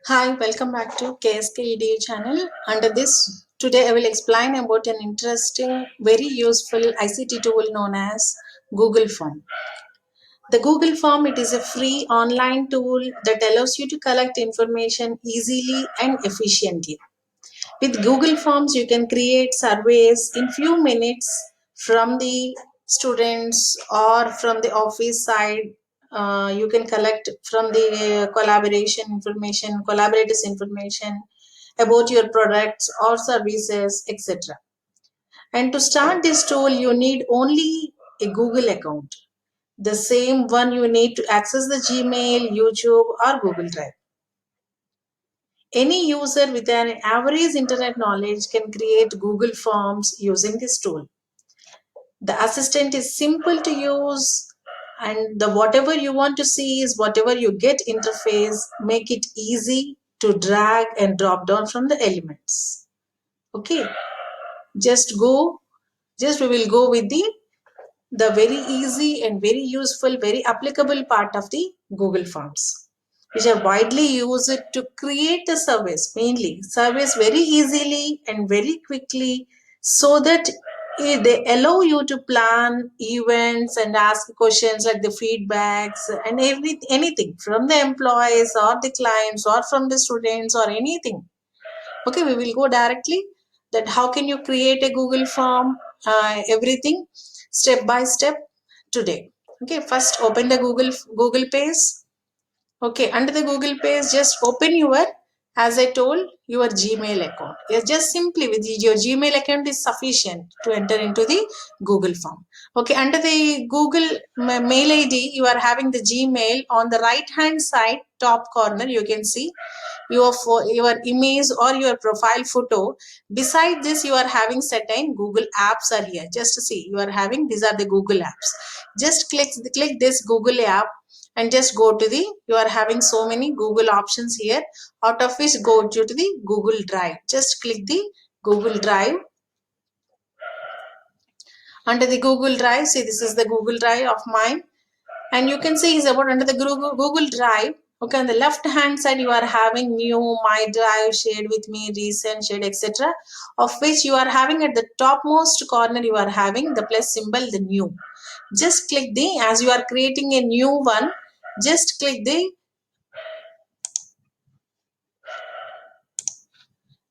Hi, welcome back to KSK EDU channel. Under this, today I will explain about an interesting, very useful ICT tool known as Google Form. The Google Form, it is a free online tool that allows you to collect information easily and efficiently. With Google Forms, you can create surveys in few minutes from the students or from the office side. You can collect from the collaboration information, collaborators information about your products or services, etc. And to start this tool, you need only a Google account, the same one you need to access the Gmail, YouTube, or Google Drive. Any user with an average internet knowledge can create Google Forms using this tool. The assistant is simple to use, and the whatever you want to see is whatever you get interface, make it easy to drag and drop down from the elements. Okay, just go, just we will go with the very easy and very useful, very applicable part of the Google Forms, which are widely used to create a service, mainly service very easily and very quickly, so that they allow you to plan events and ask questions like the feedbacks and anything from the employees or the clients or from the students or anything. Okay, we will go directly that how can you create a Google Form, everything step by step today. Okay, first open the Google page. Okay, under the Google page, just open your, as I told, your Gmail account. Yes, just simply with your Gmail account is sufficient to enter into the Google form. Okay, under the Google mail ID, you are having the Gmail on the right hand side top corner. You can see your image or your profile photo. Beside this, you are having certain Google apps are here. Just to see, you are having these are the Google apps. Just click this Google app and just go to the, you are having so many Google options here, out of which go to the Google Drive. Just click the Google Drive. Under the Google Drive, see, this is the Google Drive of mine, and you can see is about under the Google Drive. Okay, on the left hand side you are having new, my drive, shared with me, recent, shared, etc., of which you are having at the topmost corner you are having the plus symbol, the new. Just click the, as you are creating a new one, just click the,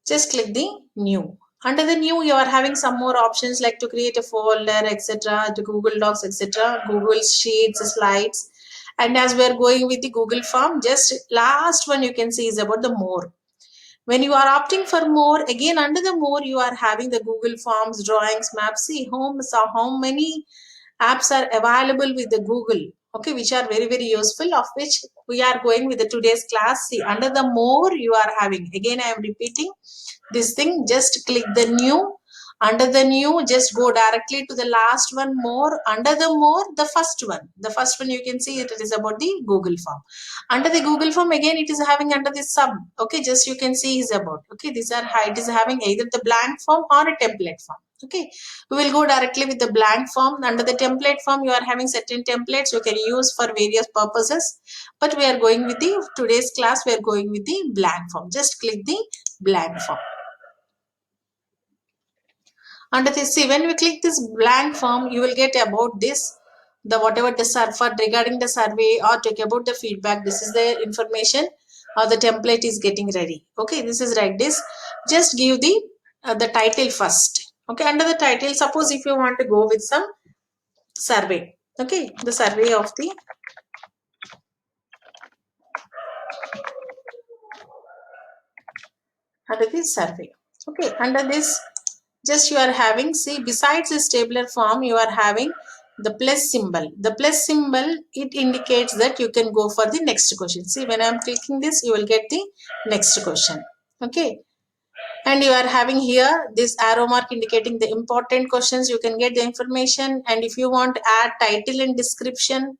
just click the new. Under the new, you are having some more options like to create a folder, etc., to Google Docs, etc., Google Sheets, slides. And as we are going with the Google Form, just last one you can see is about the more. When you are opting for more, again under the more you are having the Google Forms, drawings, maps. See how many apps are available with the Google, okay, which are very very useful, of which we are going with the today's class. See, under the more you are having, again I am repeating this thing, just click the new. Under the new, just go directly to the last one, more. Under the more, the first one you can see it is about the Google Form. Under the Google Form, again it is having under the sub, okay, just you can see is about, okay, these are it is having either the blank form or a template form. Okay, we will go directly with the blank form. Under the template form, you are having certain templates you can use for various purposes, but we are going with the today's class, we are going with the blank form. Just click the blank form. Under this, see, when we click this blank form, you will get about this, the whatever the for regarding the survey or talk about the feedback. This is the information or the template is getting ready. Okay, this is like this. Just give the title first. Okay, under the title, suppose if you want to go with some survey. Okay, the survey of the, under this survey. Okay, under this, just you are having, see, besides this tabular form you are having the plus symbol. The plus symbol, it indicates that you can go for the next question. See, when I am clicking this, you will get the next question. Okay, and you are having here this arrow mark indicating the important questions. You can get the information, and if you want to add title and description,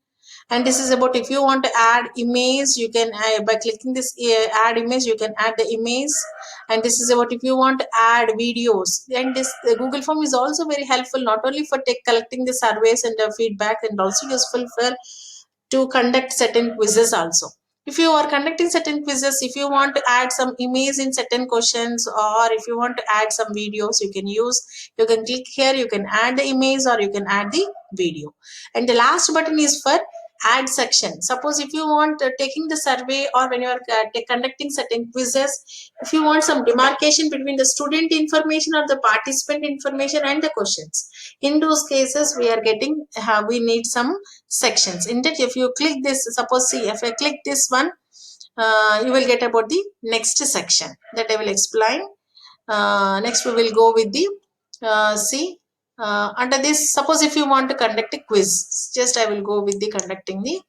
and this is about if you want to add image, you can by clicking this add image, you can add the image. And this is about if you want to add videos. And this the Google Form is also very helpful, not only for collecting the surveys and the feedback, and also useful for to conduct certain quizzes also. If you are conducting certain quizzes, if you want to add some image in certain questions, or if you want to add some videos, you can click here, you can add the image or you can add the video. And the last button is for add section. Suppose if you want taking the survey, or when you are conducting certain quizzes, if you want some demarcation between the student information or the participant information and the questions, in those cases we are getting we need some sections. In that, if you click this, suppose see, if I click this one, you will get about the next section that I will explain. Next we will go with the see, under this, suppose if you want to conduct a quiz, just I will go with the conducting the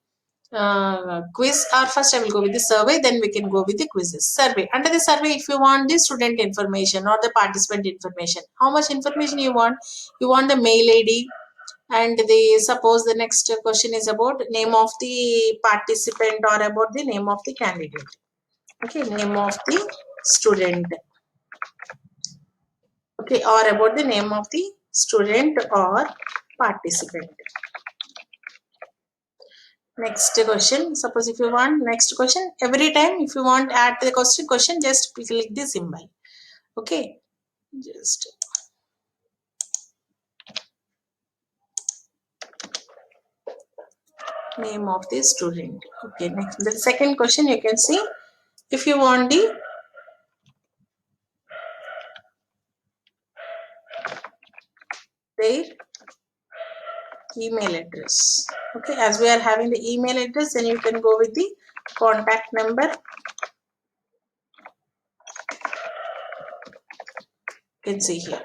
quiz, or first I will go with the survey, then we can go with the quizzes. Survey, under the survey, if you want the student information or the participant information, how much information you want? You want the mail ID, and the suppose the next question is about name of the participant or about the name of the candidate. Okay, name of the student. Okay, or about the name of the student or participant. Next question, suppose if you want next question, every time if you want add the question, just click the symbol. Okay, just name of the student. Okay, next the second question, you can see if you want the their email address. Okay, as we are having the email address, then you can go with the contact number. You can see here.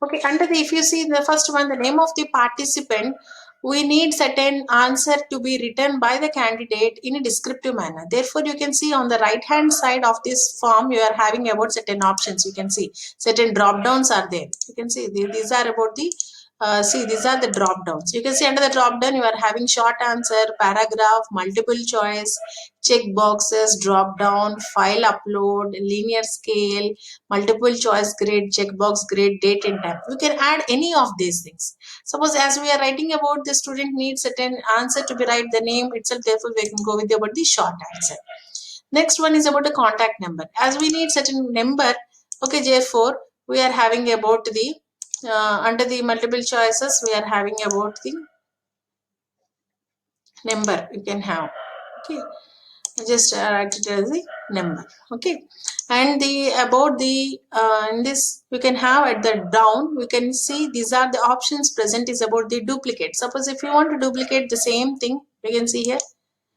Okay, under the, if you see the first one, the name of the participant, we need certain answer to be written by the candidate in a descriptive manner. Therefore, you can see on the right hand side of this form, you are having about certain options. You can see certain drop downs are there. You can see these are about the see, these are the drop downs. You can see under the drop down, you are having short answer, paragraph, multiple choice, check boxes, drop down, file upload, linear scale, multiple choice grade, checkbox grade, date and time. You can add any of these things. Suppose as we are writing about the student needs certain answer to be write the name itself, therefore we can go with about the short answer. Next one is about the contact number. As we need certain number, okay, therefore we are having about the under the multiple choices, we are having about the number you can have. Okay, just write it as the number. Okay, and the about the in this we can have at the down, we can see these are the options present is about the duplicate. Suppose if you want to duplicate the same thing, you can see here.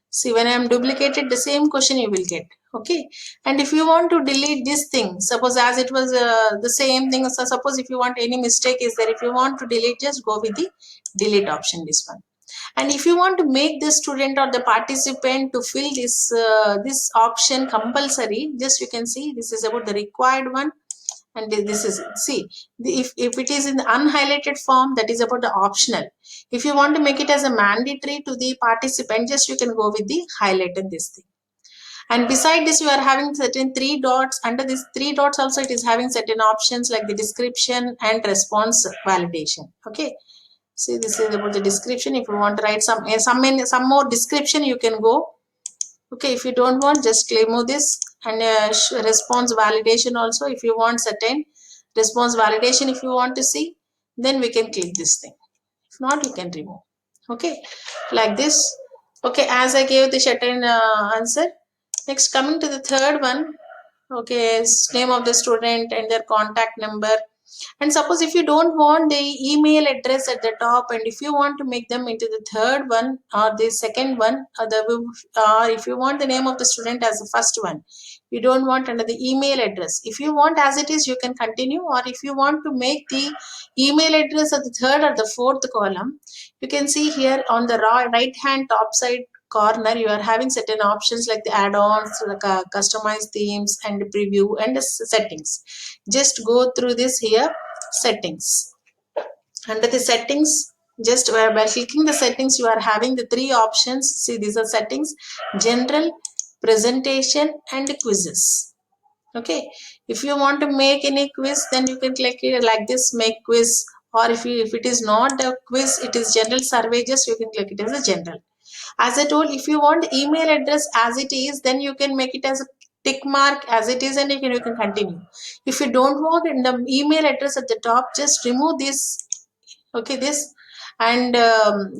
See, when I am duplicated, the same question you will get. Okay, and if you want to delete this thing, suppose as it was the same thing, so suppose if you want any mistake is there, if you want to delete, just go with the delete option, this one. And if you want to make the student or the participant to fill this option compulsory, just you can see this is about the required one, and this is, see, if it is in the unhighlighted form, that is about the optional. If you want to make it as a mandatory to the participant, just you can go with the highlighted this thing. And beside this, you are having certain three dots. Under these three dots also, it is having certain options like the description and response validation. Okay, see, this is about the description. If you want to write some more description, you can go. Okay, if you don't want, just remove this. And response validation also, if you want certain response validation, if you want to see, then we can click this thing. If not, you can remove. Okay, like this. Okay, as I gave the certain answer. Next, coming to the third one. Okay, name of the student and their contact number. And suppose if you don't want the email address at the top, and if you want to make them into the third one or the second one, or if you want the name of the student as the first one, you don't want under the email address. If you want as it is, you can continue, or if you want to make the email address at the third or the fourth column, you can see here on the right hand top side corner, you are having certain options like the add-ons, like customize themes and preview and settings. Just go through this here, settings. Under the settings, just by clicking the settings, you are having the three options. See, these are settings: general, presentation and quizzes. Okay, if you want to make any quiz, then you can click it like this, make quiz. Or if it is not a quiz, it is general survey, just you can click it as a general. As I told, if you want email address as it is, then you can make it as a tick mark as it is, and you can continue. If you don't want the email address at the top, just remove this, okay, this, and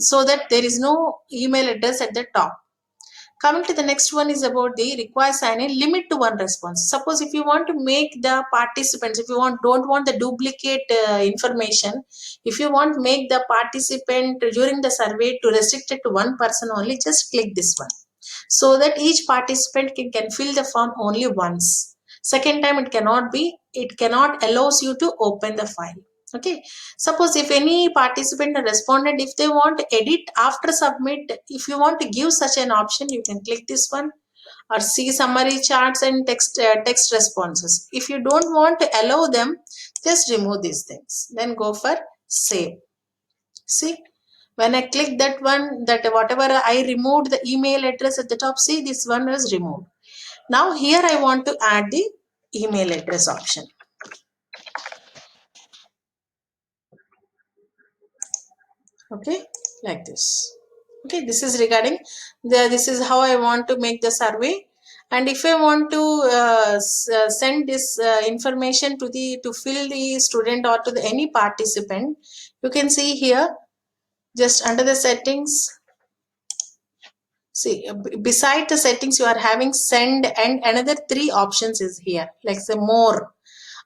so that there is no email address at the top. Coming to the next one is about the require sign in limit to one response. Suppose if you want to make the participants, if you don't want the duplicate information, if you want make the participant during the survey to restrict it to one person only, just click this one, so that each participant can fill the form only once. Second time it cannot be, it cannot allows you to open the file. Okay, suppose if any participant responded, if they want to edit after submit, if you want to give such an option, you can click this one, or see summary charts and text responses. If you don't want to allow them, just remove these things, then go for save. See, when I click that one, that whatever I removed the email address at the top, see, this one is removed. Now here I want to add the email address option. Okay, like this. Okay, this is regarding this is how I want to make the survey. And if I want to send this information to fill the student or to any participant, you can see here, just under the settings, see, beside the settings you are having send, and another three options is here, like say more.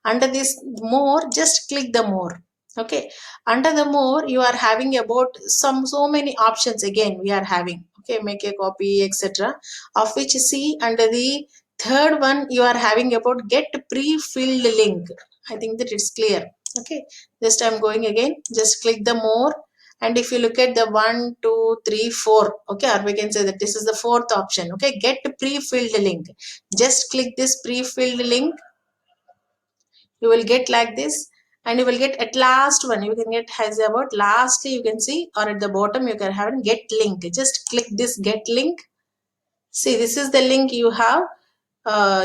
Under this more, just click the more. Okay, under the more you are having about so many options. Again we are having, okay, make a copy, etc., of which, see, under the third one you are having about get pre-filled link. I think that it's clear. Okay, just I'm going again, just click the more. And if you look at the 1 2 3 4, okay, or we can say that this is the fourth option. Okay, get pre-filled link, just click this pre-filled link. You will get like this, and you will get at last one, you can get has about lastly, you can see, or at the bottom you can have get link. Just click this get link. See, this is the link you have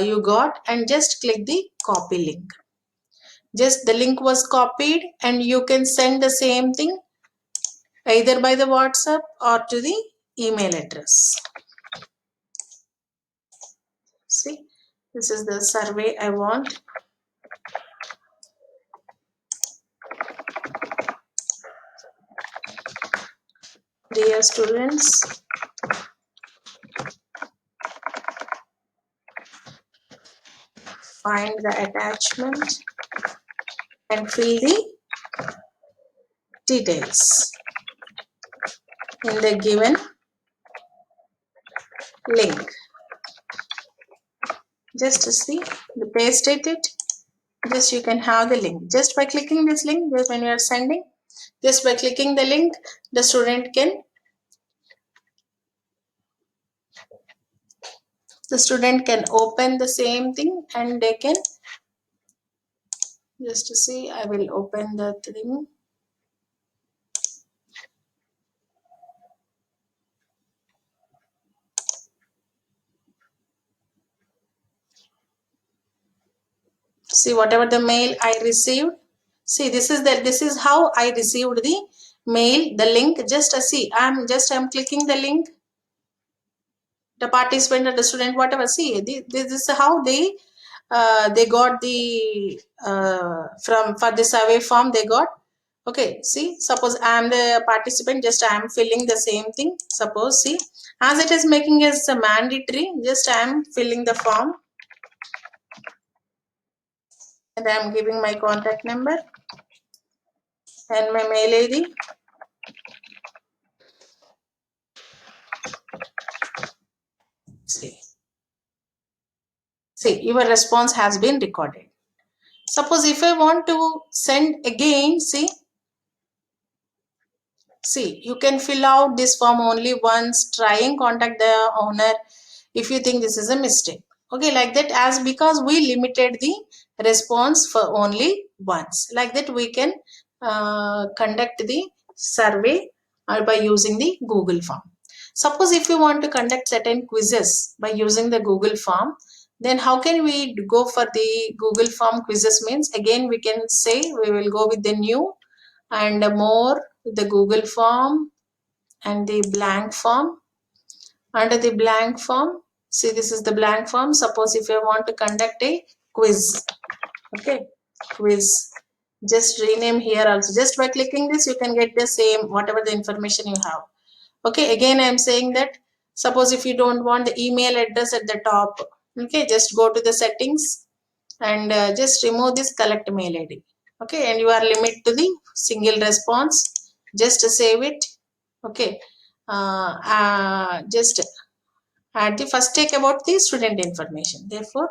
you got, and just click the copy link. Just the link was copied, and you can send the same thing either by the WhatsApp or to the email address. See, this is the survey I want. Dear students, find the attachment and fill the details in the given link. Just to see the paste it, just you can have the link just by clicking this link. Just when you are sending, just by clicking the link, the student can open the same thing, and they can, just to see, I will open the thing. See, whatever the mail I received, see, this is how I received the mail, the link. Just see, I'm clicking the link, the participant or the student, whatever. See, this is how they got the from for the survey form they got. Okay, see, suppose I am the participant, just I am filling the same thing. Suppose, see, as it is making as a mandatory, just I am filling the form, and I am giving my contact number and my mail ID. See, your response has been recorded. Suppose if I want to send again, see, you can fill out this form only once, try and contact the owner if you think this is a mistake. Okay, like that, as because we limited the response for only once. Like that we can conduct the survey by using the Google form. Suppose if you want to conduct certain quizzes by using the Google form, then how can we go for the Google form quizzes? Means again we can say we will go with the new and more, the Google form and the blank form. Under the blank form, see, this is the blank form. Suppose if you want to conduct a quiz, okay, quiz, just rename here also. Just by clicking this, you can get the same, whatever the information you have. Okay, again I am saying that suppose if you don't want the email address at the top, okay, just go to the settings and just remove this collect mail ID. Okay, and you are limit to the single response. Just save it. Okay, just add the first take about the student information. Therefore,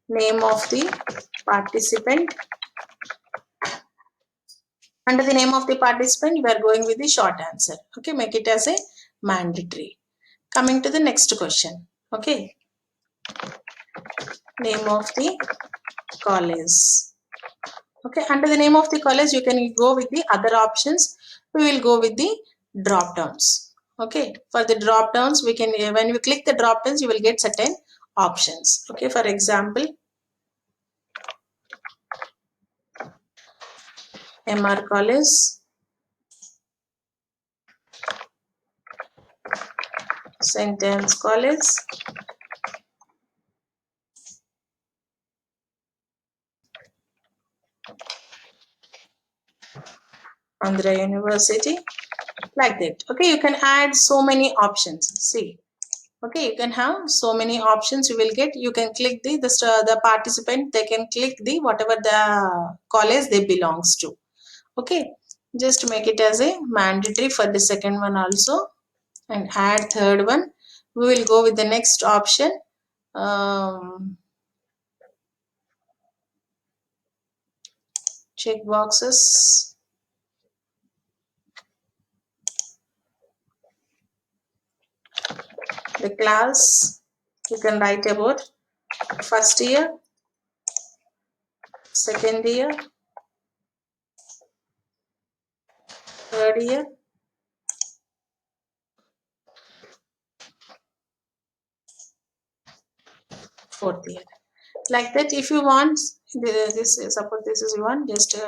name of the participant. Under the name of the participant, we are going with the short answer. Okay, make it as a mandatory. Coming to the next question. Okay, name of the college. Okay, under the name of the college, you can go with the other options. We will go with the drop downs. Okay, for the drop downs, we can, when we click the drop downs, you will get certain options. Okay, for example, MR College, St. Anne's College, Andhra University, like that. Okay, you can add so many options. See, okay, you can have so many options. You will get. You can click the participant. They can click the whatever the college they belongs to. Okay, just make it as a mandatory for the second one also, and add third one. We will go with the next option. Check boxes. The class, you can write about first year, second year, third year, fourth year. Like that, if you want this, suppose this is one, just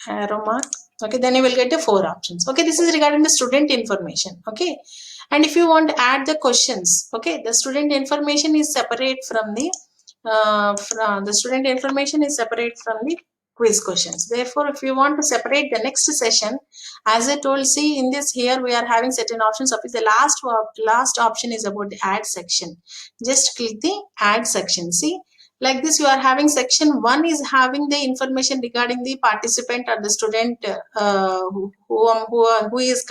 arrow mark. Okay, then you will get the four options. Okay, this is regarding the student information. Okay, and if you want to add the questions, okay, the student information is separate from the student information is separate from the quiz questions. Therefore, if you want to separate the next session, as I told, see in this here we are having certain options. Of the last option is about the add section. Just click the add section. See, like this, you are having section 1 is having the information regarding the participant or the student who is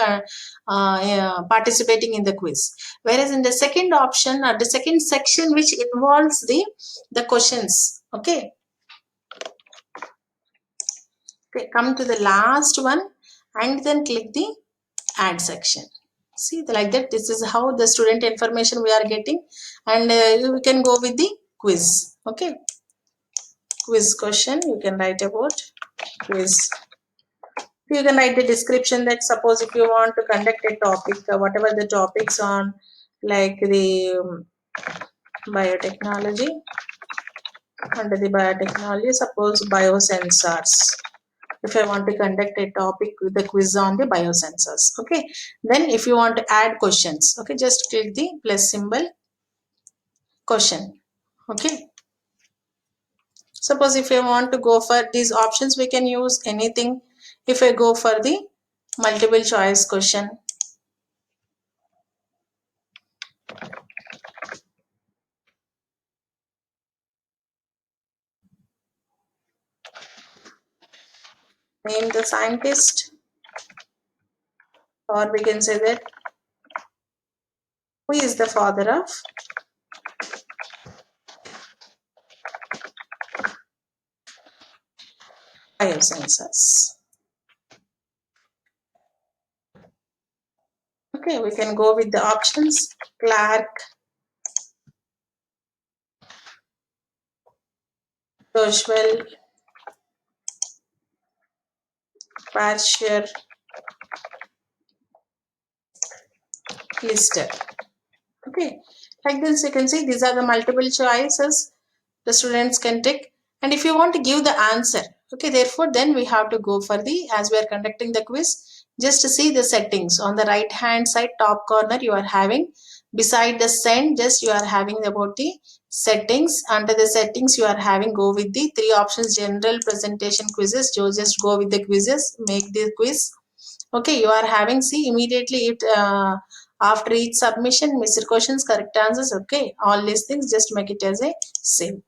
participating in the quiz, whereas in the second option or the second section which involves the questions. Okay, come to the last one and then click the add section. See, like that, this is how the student information we are getting, and you can go with the quiz. Okay, quiz question, you can write about quiz. You can write the description that suppose if you want to conduct a topic, whatever the topics on, like the biotechnology. Under the biotechnology, suppose biosensors. If I want to conduct a topic with a quiz on the biosensors, okay, then if you want to add questions, okay, just click the plus symbol, question. Okay, suppose if I want to go for these options, we can use anything. If I go for the multiple choice question, name the scientist, or we can say that who is the father of biosensors. Okay, we can go with the options. Clark, Rochwell, Pasteur, Lister. Okay, like this you can see these are the multiple choices the students can take, and if you want to give the answer, okay, therefore then we have to go for the, as we are conducting the quiz, Just see the settings on the right hand side top corner. You are having beside the send, just you are having about the settings. Under the settings you are having, go with the three options: general, presentation, quizzes. You just go with the quizzes, make the quiz. Okay, you are having, see immediately it after each submission, missed questions, correct answers. Okay, all these things, just make it as a save.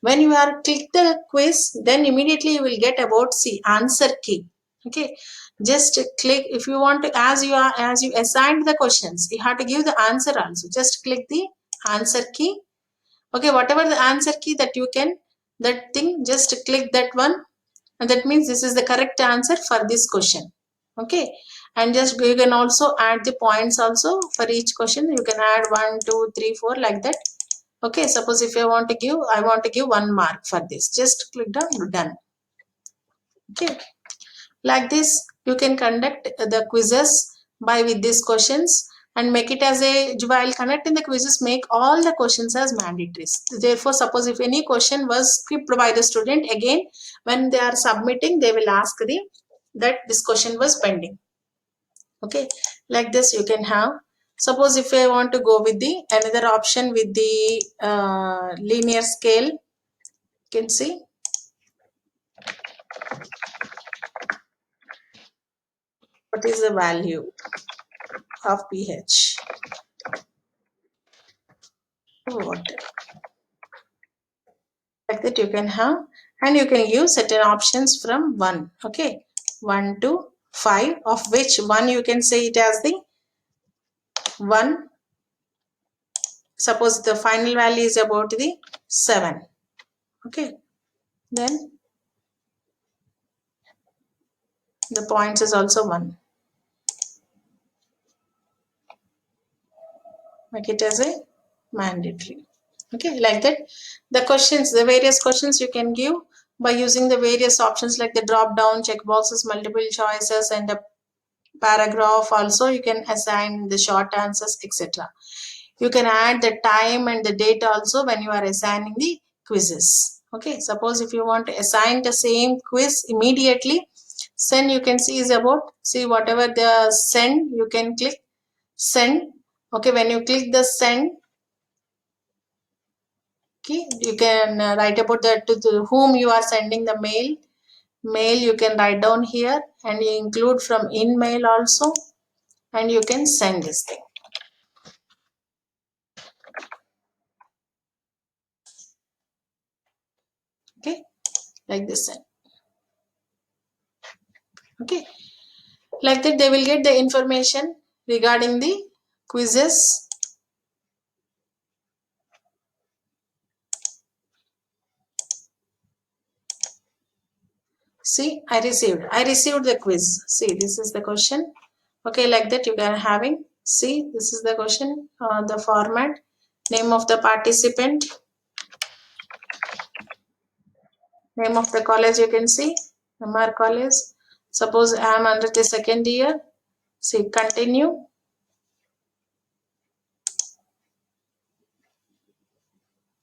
When you are click the quiz, then immediately you will get about, see, answer key. Okay, just click. If you want to, as you assigned the questions, you have to give the answer also. Just click the answer key. Okay, whatever the answer key that you can, that thing, just click that one, and that means this is the correct answer for this question. Okay, and just you can also add the points also for each question. You can add 1 2 3 4 like that. Okay, suppose if I want to give 1 mark for this, just click on done. Okay, like this you can conduct the quizzes by with these questions, and make it as a, while conducting the quizzes, make all the questions as mandatory. Therefore, suppose if any question was skipped by the student, again when they are submitting, they will ask the that this question was pending. Okay, like this you can have. Suppose if I want to go with the another option with the linear scale, you can see what is the value of pH. Water, like that you can have, and you can use certain options from 1. Okay, 1 to 5, of which 1 you can say it as the 1. Suppose the final value is about the 7. Okay, then the points is also 1. Make it as a mandatory. Okay, like that the questions, the various questions you can give by using the various options like the drop down check boxes, multiple choices, and a paragraph. Also you can assign the short answers, etc. You can add the time and the date also when you are assigning the quizzes. Okay, suppose if you want to assign the same quiz immediately, send, you can see is about, see whatever the send, you can click send. Okay, when you click the send, okay, you can write about that to whom you are sending the mail you can write down here, and you include from in mail also, and you can send this thing. Okay, like this send. Okay, like that they will get the information regarding the quizzes. See, I received the quiz. See, this is the question. Okay, like that you can having, see, this is the question, the format, name of the participant, name of the college, you can see MR college. Suppose I am under the second year. See, continue.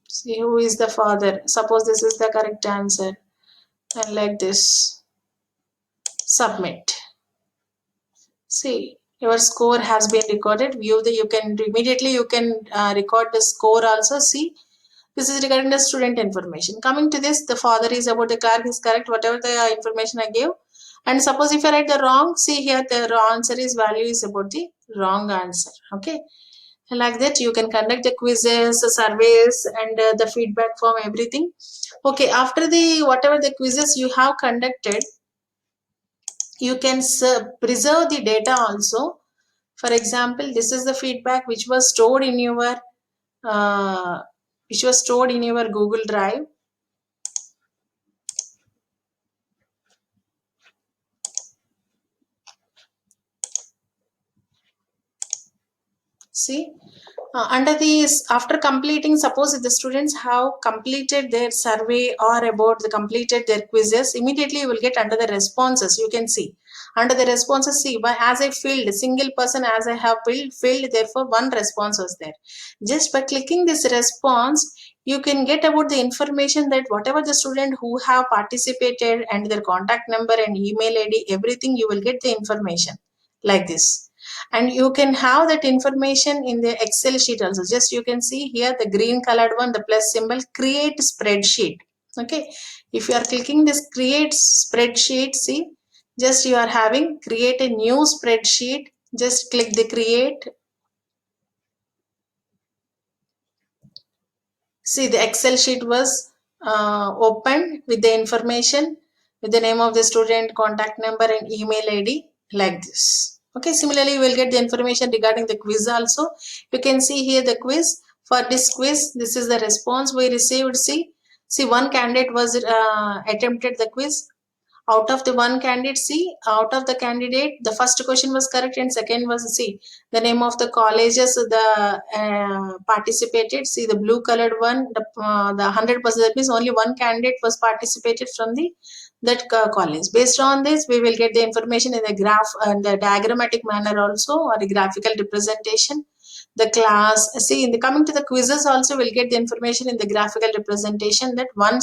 See who is the father. Suppose this is the correct answer, and like this, submit. See, your score has been recorded. View the, you can immediately you can record the score also. See, this is regarding the student information. Coming to this, the father is about the clerk is correct, whatever the information I gave. And suppose if I write the wrong, see here the wrong answer is value is about the wrong answer. Okay, and like that you can conduct the quizzes, the surveys, and the feedback form, everything. Okay, after the whatever the quizzes you have conducted, you can preserve the data also. For example, this is the feedback which was stored in your Google Drive. See, under these, after completing, suppose if the students have completed their survey or about the completed their quizzes, immediately you will get under the responses. You can see under the responses, see, by as I filled, single person as I have filled, therefore one response was there. Just by clicking this response, you can get about the information that whatever the student who have participated and their contact number and email ID, everything you will get the information. like this. And you can have that information in the Excel sheet also. Just you can see here the green colored one, the plus symbol, create spreadsheet. Okay, if you are clicking this create spreadsheet, see, just you are having create a new spreadsheet. Just click the create. See, the Excel sheet was opened with the information, with the name of the student, contact number and email ID, like this. Okay, similarly you will get the information regarding the quiz also. You can see here the quiz. For this quiz, this is the response we received. See, one candidate was attempted the quiz. Out of the one candidate, see, out of the candidate, the first question was correct and second was, see, the name of the colleges the participated. See, the blue colored one, the 100%, that means only one candidate was participated from the that college. Based on this, we will get the information in the graph and the diagrammatic manner also, or the graphical representation. The class, see, in the coming to the quizzes also, we'll get the information in the graphical representation that one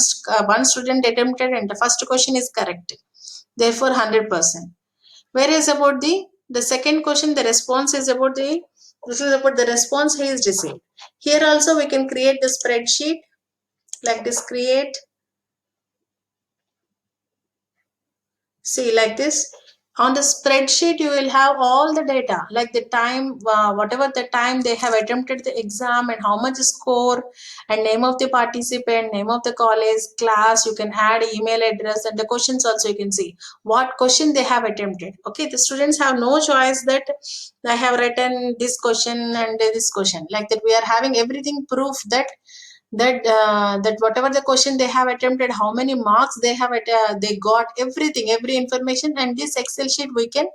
student attempted and the first question is correct, therefore 100%. Whereas about the second question, the response is about this is about the response he is received. Here also we can create the spreadsheet like this, create. See, like this. On the spreadsheet, you will have all the data, like the time, whatever the time they have attempted the exam and how much score, and name of the participant, name of the college, class. You can add email address, and the questions also you can see what question they have attempted. Okay, the students have no choice that I have written this question and this question, like that. We are having everything proof that that whatever the question they have attempted, how many marks they have they got, everything, every information, and this Excel sheet we can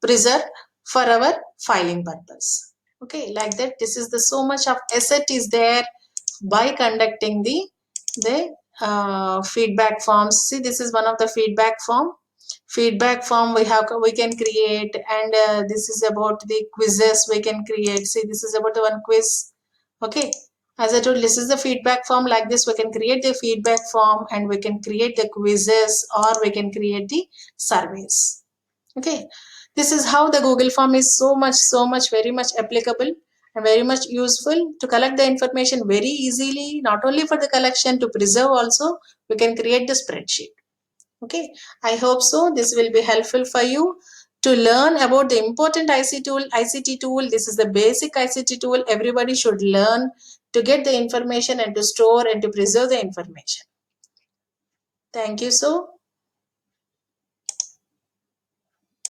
preserve for our filing purpose. Okay, like that. This is the so much of asset is there by conducting the feedback forms. See, this is one of the feedback form we can create, and this is about the quizzes we can create. See, this is about the one quiz. Okay, as I told, this is the feedback form. Like this, we can create the feedback form, and we can create the quizzes, or we can create the surveys. Okay, this is how the Google form is so much, very much applicable and very much useful to collect the information very easily. Not only for the collection, to preserve also, we can create the spreadsheet. Okay, I hope so. This will be helpful for you to learn about the important ICT tool. This is the basic ICT tool everybody should learn to get the information and to store and to preserve the information. Thank you so